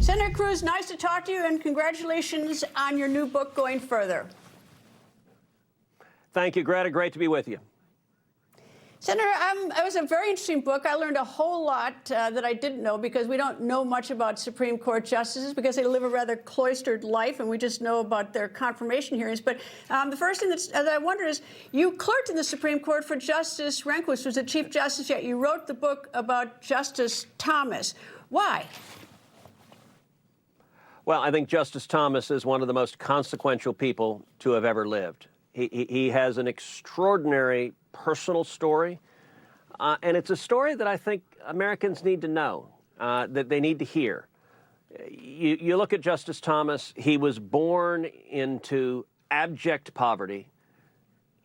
Senator Cruz, nice to talk to you, and congratulations on your new book, Going Further. Thank you, Greta. Great to be with you. Senator, it was a very interesting book. I learned a whole lot that I didn't know, because we don't know much about Supreme Court justices because they live a rather cloistered life, and we just know about their confirmation hearings. But the first thing that I wonder is, you clerked in the Supreme Court for Justice Rehnquist, who was the Chief Justice, yet you wrote the book about Justice Thomas. Why? Well, I think Justice Thomas is one of the most consequential people to have ever lived. He has an extraordinary personal story, and it's a story that I think Americans need to know, that they need to hear. You look at Justice Thomas, he was born into abject poverty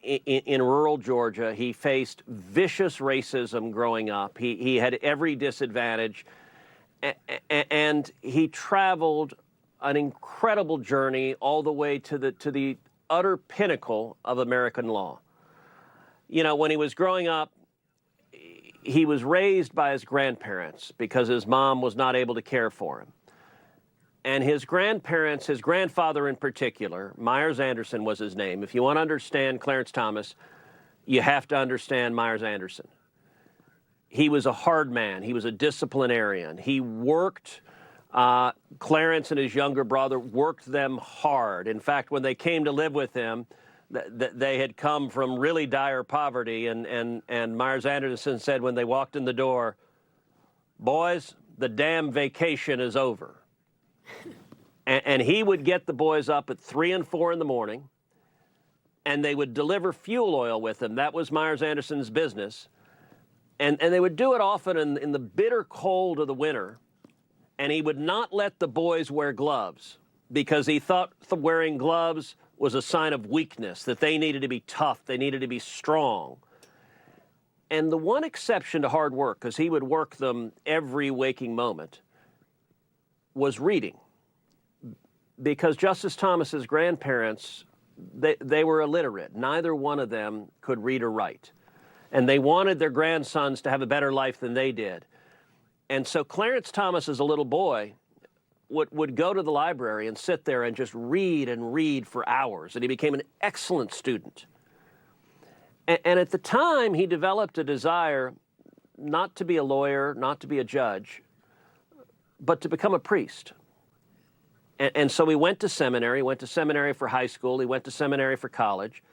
in rural Georgia. He faced vicious racism growing up. He had every disadvantage, and he traveled an incredible journey all the way to the utter pinnacle of American law. You know, when he was growing up, he was raised by his grandparents because his mom was not able to care for him. And his grandparents, his grandfather in particular, Myers Anderson was his name. If you want to understand Clarence Thomas, you have to understand Myers Anderson. He was a hard man. He was a disciplinarian. He worked. Clarence and his younger brother worked them hard. In fact, when they came to live with him, they had come from really dire poverty, and Myers Anderson said when they walked in the door, "Boys, the damn vacation is over." and he would get the boys up at 3 and 4 in the morning, and they would deliver fuel oil with him. That was Myers Anderson's business. And they would do it often in the bitter cold of the winter. And he would not let the boys wear gloves because he thought wearing gloves was a sign of weakness, that they needed to be tough, they needed to be strong. And the one exception to hard work, because he would work them every waking moment, was reading. Because Justice Thomas's grandparents, they were illiterate. Neither one of them could read or write. And they wanted their grandsons to have a better life than they did. And so Clarence Thomas, as a little boy, would go to the library and sit there and just read for hours. And he became an excellent student. And at the time, he developed a desire not to be a lawyer, not to be a judge, but to become a priest. And so he went to seminary. He went to seminary for high school. He went to seminary for college.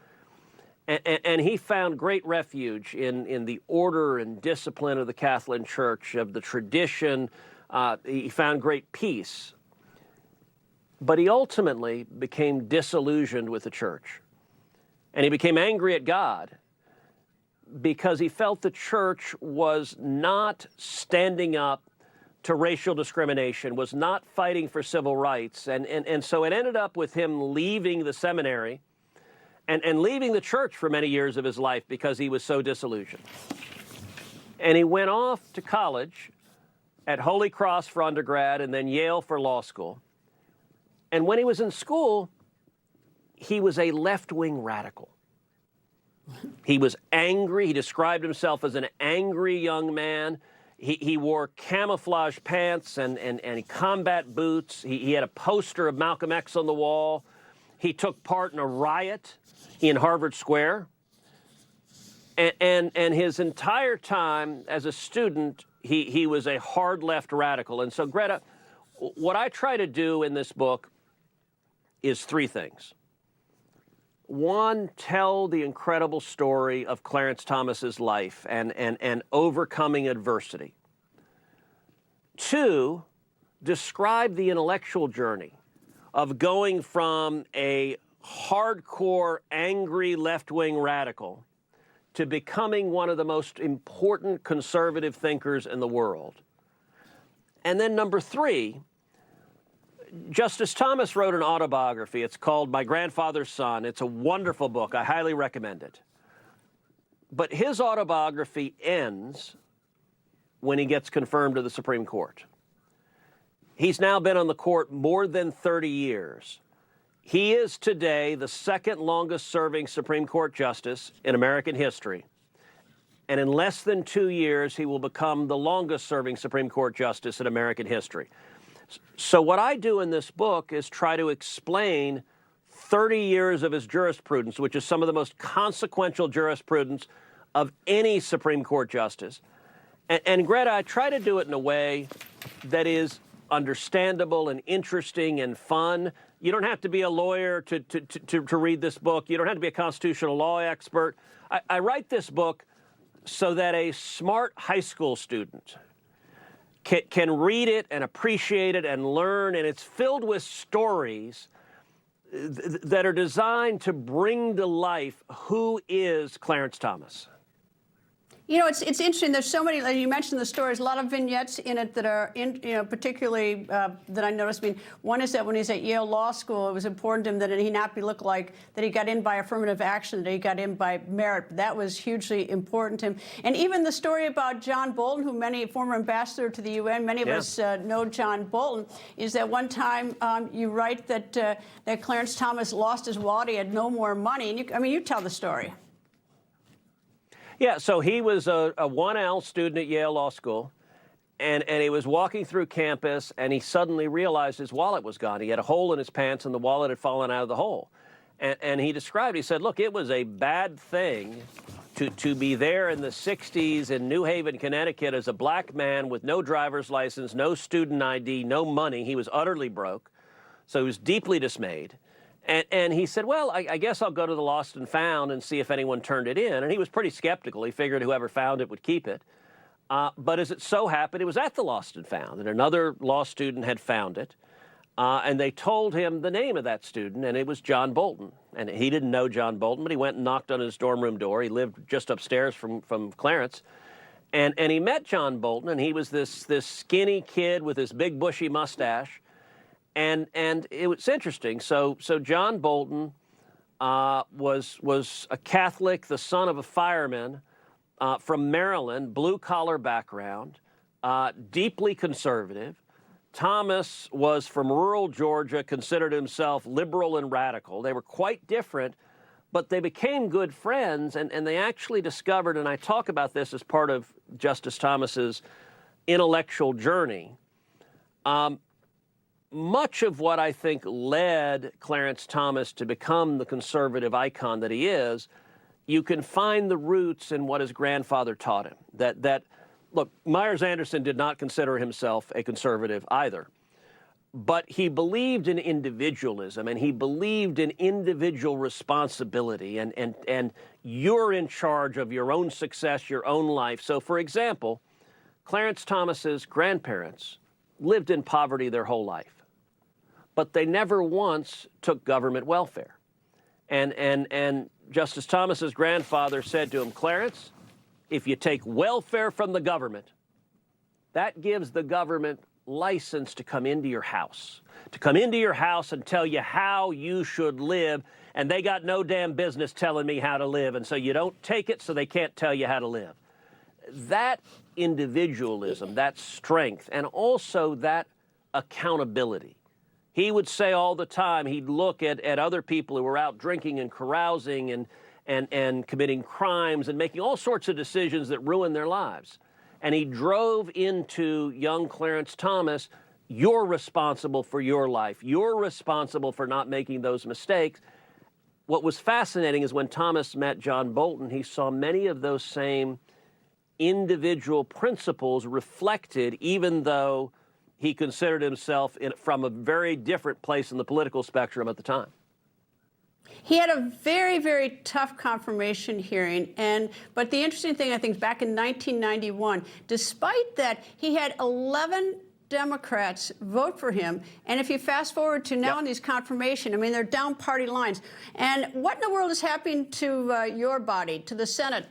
And he found great refuge in the order and discipline of the Catholic Church, of the tradition. He found great peace. But he ultimately became disillusioned with the church. And he became angry at God because he felt the church was not standing up to racial discrimination, was not fighting for civil rights. And so it ended up with him leaving the seminary and leaving the church for many years of his life because he was so disillusioned. And he went off to college at Holy Cross for undergrad and then Yale for law school. And when he was in school, he was a left-wing radical. He was angry. He described himself as an angry young man. He wore camouflage pants and combat boots. He had a poster of Malcolm X on the wall. He took part in a riot in Harvard Square. And his entire time as a student, he was a hard left radical. And so, Greta, what I try to do in this book is three things. One, tell the incredible story of Clarence Thomas's life and overcoming adversity. Two, describe the intellectual journey of going from a hardcore, angry left-wing radical to becoming one of the most important conservative thinkers in the world. And then number three, Justice Thomas wrote an autobiography. It's called My Grandfather's Son. It's a wonderful book. I highly recommend it. But his autobiography ends when he gets confirmed to the Supreme Court. He's now been on the court more than 30 years. He is today the second longest serving Supreme Court justice in American history. And in less than 2 years, he will become the longest serving Supreme Court justice in American history. So what I do in this book is try to explain 30 years of his jurisprudence, which is some of the most consequential jurisprudence of any Supreme Court justice. And Greta, I try to do it in a way that is understandable and interesting and fun. You don't have to be a lawyer to read this book. You don't have to be a constitutional law expert. I write this book so that a smart high school student can read it and appreciate it and learn, and it's filled with stories that are designed to bring to life who is Clarence Thomas. You know, it's interesting. There's so many, like you mentioned the stories, a lot of vignettes in it that are, particularly that I noticed. I mean, one is that when he's at Yale Law School, it was important to him that he not be looked like that he got in by affirmative action, that he got in by merit. That was hugely important to him. And even the story about John Bolton, who former ambassador to the UN, many of us know John Bolton, is that one time you write that Clarence Thomas lost his wallet, he had no more money. And you tell the story. Yeah, so he was a 1L student at Yale Law School, and he was walking through campus, and he suddenly realized his wallet was gone. He had a hole in his pants, and the wallet had fallen out of the hole. And he described, he said, look, it was a bad thing to be there in the 60s in New Haven, Connecticut as a black man with no driver's license, no student ID, no money. He was utterly broke, so he was deeply dismayed. And he said, well, I guess I'll go to the Lost and Found and see if anyone turned it in. And he was pretty skeptical. He figured whoever found it would keep it. But as it so happened, it was at the Lost and Found, and another law student had found it. And they told him the name of that student, and it was John Bolton. And he didn't know John Bolton, but he went and knocked on his dorm room door. He lived just upstairs from Clarence. And he met John Bolton, and he was this skinny kid with this big bushy mustache. And it was interesting. So John Bolton was a Catholic, the son of a fireman from Maryland, blue-collar background, deeply conservative. Thomas was from rural Georgia, considered himself liberal and radical. They were quite different, but they became good friends, and they actually discovered, and I talk about this as part of Justice Thomas's intellectual journey, much of what I think led Clarence Thomas to become the conservative icon that he is, you can find the roots in what his grandfather taught him. Look, Myers-Anderson did not consider himself a conservative either, but he believed in individualism, and he believed in individual responsibility, and you're in charge of your own success, your own life. So, for example, Clarence Thomas's grandparents lived in poverty their whole life, but they never once took government welfare. And Justice Thomas's grandfather said to him, Clarence, if you take welfare from the government, that gives the government license to come into your house and tell you how you should live, and they got no damn business telling me how to live, and so you don't take it, so they can't tell you how to live. That individualism, that strength, and also that accountability. He would say all the time, he'd look at other people who were out drinking and carousing and committing crimes and making all sorts of decisions that ruined their lives. And he drove into young Clarence Thomas, you're responsible for your life. You're responsible for not making those mistakes. What was fascinating is when Thomas met John Bolton, he saw many of those same individual principles reflected, even though he considered himself from a very different place in the political spectrum at the time. He had a very, very tough confirmation hearing, but the interesting thing, I think, back in 1991, despite that, he had 11 Democrats vote for him. And if you fast forward to now in these confirmation, I mean, they're down party lines. And what in the world is happening to your body, to the Senate,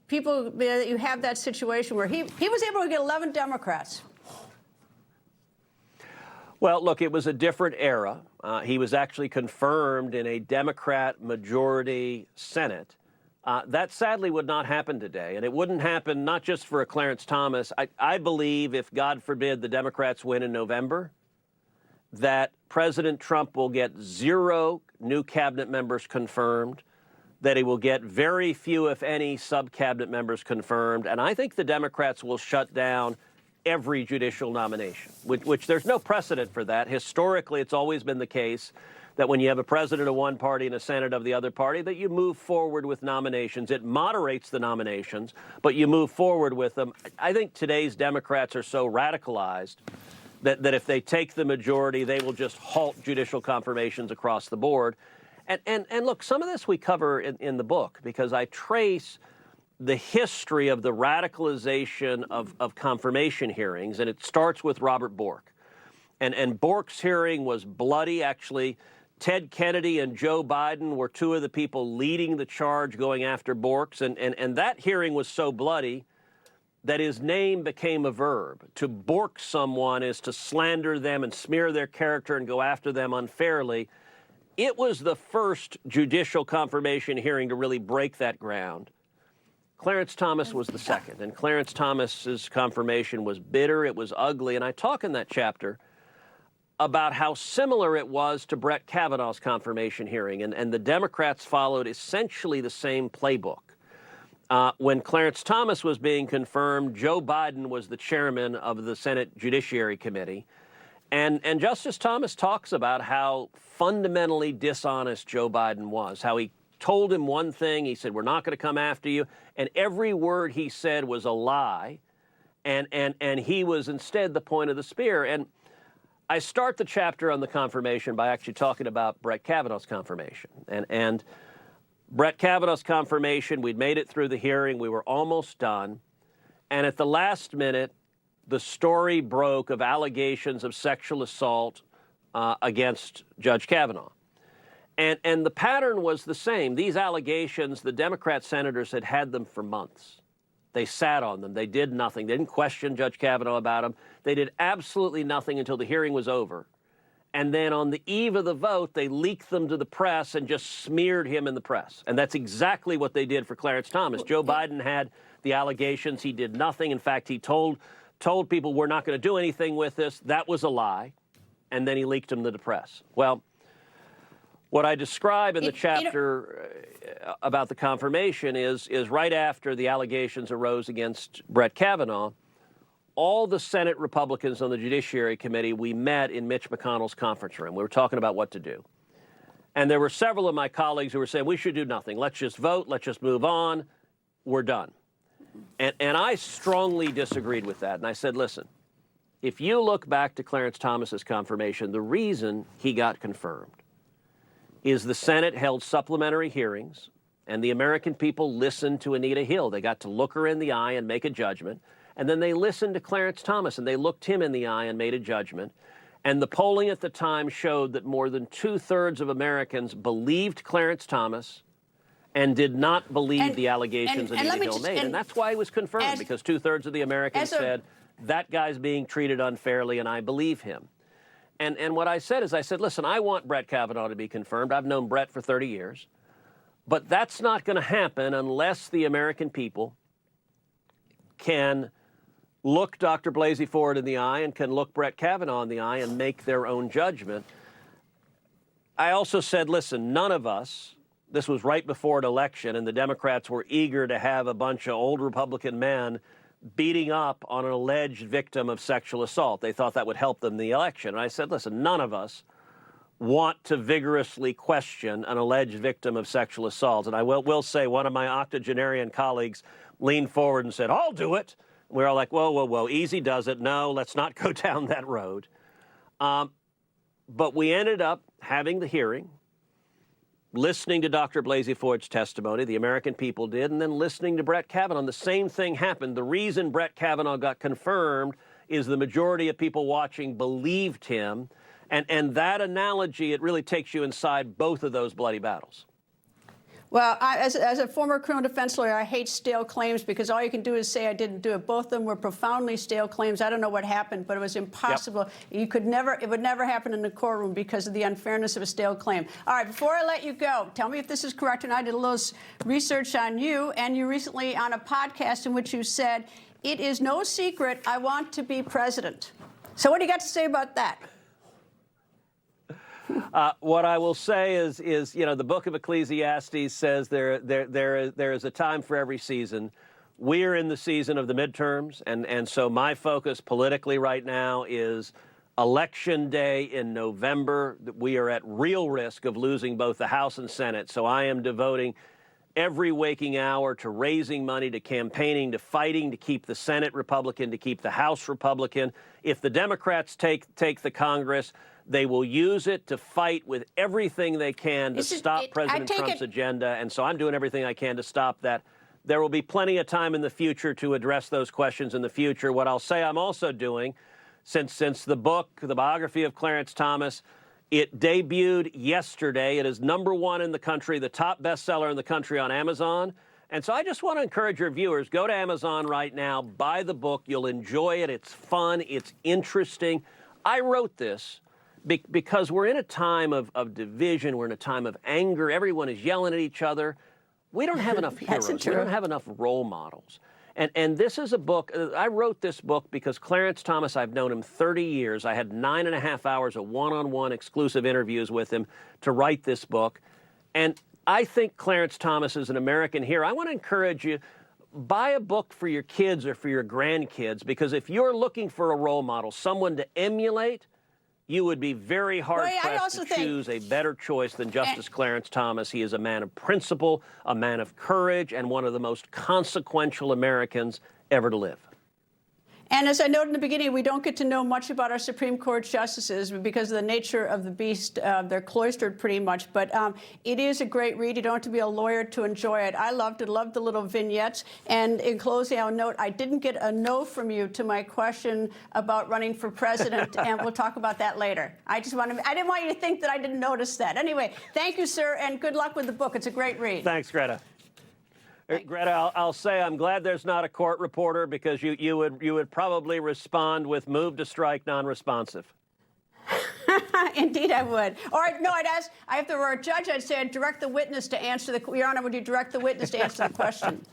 people, you have that situation where he was able to get 11 Democrats? Well, look, it was a different era. He was actually confirmed in a Democrat majority Senate. That sadly would not happen today, and it wouldn't happen not just for a Clarence Thomas. I believe if, God forbid, the Democrats win in November, that President Trump will get 0 new cabinet members confirmed, that he will get very few, if any, sub-cabinet members confirmed, and I think the Democrats will shut down every judicial nomination, which there's no precedent for that. Historically, it's always been the case that when you have a president of one party and a senate of the other party, that you move forward with nominations. It moderates the nominations, but you move forward with them. I think today's Democrats are so radicalized that if they take the majority, they will just halt judicial confirmations across the board. And look, some of this we cover in the book, because I trace the history of the radicalization of confirmation hearings, and it starts with Robert Bork. And Bork's hearing was bloody. Actually, Ted Kennedy and Joe Biden were two of the people leading the charge going after Bork's. And that hearing was so bloody that his name became a verb. To bork someone is to slander them and smear their character and go after them unfairly. It was the first judicial confirmation hearing to really break that ground. Clarence Thomas was the second, and Clarence Thomas's confirmation was bitter, it was ugly, and I talk in that chapter about how similar it was to Brett Kavanaugh's confirmation hearing, and the Democrats followed essentially the same playbook. When Clarence Thomas was being confirmed, Joe Biden was the chairman of the Senate Judiciary Committee, and Justice Thomas talks about how fundamentally dishonest Joe Biden was, how he told him one thing, he said, we're not going to come after you, and every word he said was a lie, and he was instead the point of the spear. And I start the chapter on the confirmation by actually talking about Brett Kavanaugh's confirmation. And Brett Kavanaugh's confirmation, we'd made it through the hearing, we were almost done, and at the last minute, the story broke of allegations of sexual assault against Judge Kavanaugh. And the pattern was the same. These allegations, the Democrat senators had them for months. They sat on them. They did nothing. They didn't question Judge Kavanaugh about them. They did absolutely nothing until the hearing was over. And then on the eve of the vote, they leaked them to the press and just smeared him in the press. And that's exactly what they did for Clarence Thomas. Joe Biden had the allegations. He did nothing. In fact, he told people, we're not going to do anything with this. That was a lie. And then he leaked them to the press. Well, what I describe in the chapter about the confirmation is right after the allegations arose against Brett Kavanaugh, all the Senate Republicans on the Judiciary Committee, we met in Mitch McConnell's conference room. We were talking about what to do. And there were several of my colleagues who were saying, we should do nothing. Let's just vote. Let's just move on. We're done. And I strongly disagreed with that. And I said, listen, if you look back to Clarence Thomas's confirmation, the reason he got confirmed is the Senate held supplementary hearings, and the American people listened to Anita Hill. They got to look her in the eye and make a judgment. And then they listened to Clarence Thomas, and they looked him in the eye and made a judgment. And the polling at the time showed that more than 2/3 of Americans believed Clarence Thomas and did not believe the allegations Anita Hill made. And that's why he was confirmed, because 2/3 of the Americans said, that guy's being treated unfairly, and I believe him. And what I said is, I said, listen, I want Brett Kavanaugh to be confirmed. I've known Brett for 30 years. But that's not going to happen unless the American people can look Dr. Blasey Ford in the eye and can look Brett Kavanaugh in the eye and make their own judgment. I also said, listen, none of us, this was right before an election, and the Democrats were eager to have a bunch of old Republican men beating up on an alleged victim of sexual assault. They thought that would help them in the election. And I said, listen, none of us want to vigorously question an alleged victim of sexual assault. And I will say one of my octogenarian colleagues leaned forward and said, I'll do it. And we were all like, whoa, whoa, whoa, easy does it. No, let's not go down that road. But we ended up having the hearing, listening to Dr. Blasey Ford's testimony, the American people did, and then listening to Brett Kavanaugh. And the same thing happened. The reason Brett Kavanaugh got confirmed is the majority of people watching believed him. And that analogy, it really takes you inside both of those bloody battles. Well, as a former criminal defense lawyer, I hate stale claims because all you can do is say I didn't do it. Both of them were profoundly stale claims. I don't know what happened, but it was impossible. Yep. It would never happen in the courtroom because of the unfairness of a stale claim. All right, before I let you go, tell me if this is correct. And I did a little research on you, and you recently on a podcast in which you said, it is no secret I want to be president. So what do you got to say about that? What I will say is, the book of Ecclesiastes says there is a time for every season. we're in the season of the midterms, and so my focus politically right now is Election Day in November. We are at real risk of losing both the House and Senate, so I am devoting every waking hour to raising money, to campaigning, to fighting to keep the Senate Republican, to keep the House Republican. If the Democrats take the Congress, they will use it to fight with everything they can to stop President Trump's agenda, and so I'm doing everything I can to stop that. There will be plenty of time in the future to address those questions in the future. What I'll say I'm also doing, since the book, the biography of Clarence Thomas, it debuted yesterday. It is #1 in the country, the top bestseller in the country on Amazon. And so I just want to encourage your viewers, go to Amazon right now, buy the book. You'll enjoy it. It's fun. It's interesting. I wrote this because we're in a time of division. We're in a time of anger. Everyone is yelling at each other. We don't have enough heroes. We don't have enough role models. And this is a book, I wrote this book because Clarence Thomas, I've known him 30 years. I had 9.5 hours of one-on-one exclusive interviews with him to write this book. And I think Clarence Thomas is an American hero. I want to encourage you, buy a book for your kids or for your grandkids, because if you're looking for a role model, someone to emulate, you would be very hard-pressed to choose a better choice than Justice Clarence Thomas. He is a man of principle, a man of courage, and one of the most consequential Americans ever to live. And as I noted in the beginning, we don't get to know much about our Supreme Court justices because of the nature of the beast. They're cloistered pretty much. But it is a great read. You don't have to be a lawyer to enjoy it. I loved it, loved the little vignettes. And in closing, I'll note I didn't get a no from you to my question about running for president. And we'll talk about that later. I didn't want you to think that I didn't notice that. Anyway, thank you, sir, and good luck with the book. It's a great read. Thanks, Greta. Greta, I'll say I'm glad there's not a court reporter, because you would probably respond with move to strike non-responsive. Indeed, I would. Or I'd ask. If there were a judge, I'd say I'd direct the witness to answer the. Your Honor, would you direct the witness to answer the question?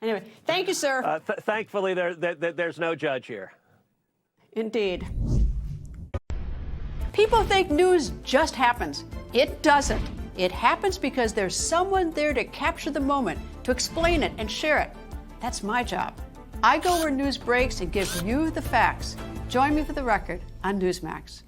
Anyway, thank you, sir. Thankfully, there's no judge here. Indeed. People think news just happens. It doesn't. It happens because there's someone there to capture the moment, to explain it and share it. That's my job. I go where news breaks and give you the facts. Join me for The Record on Newsmax.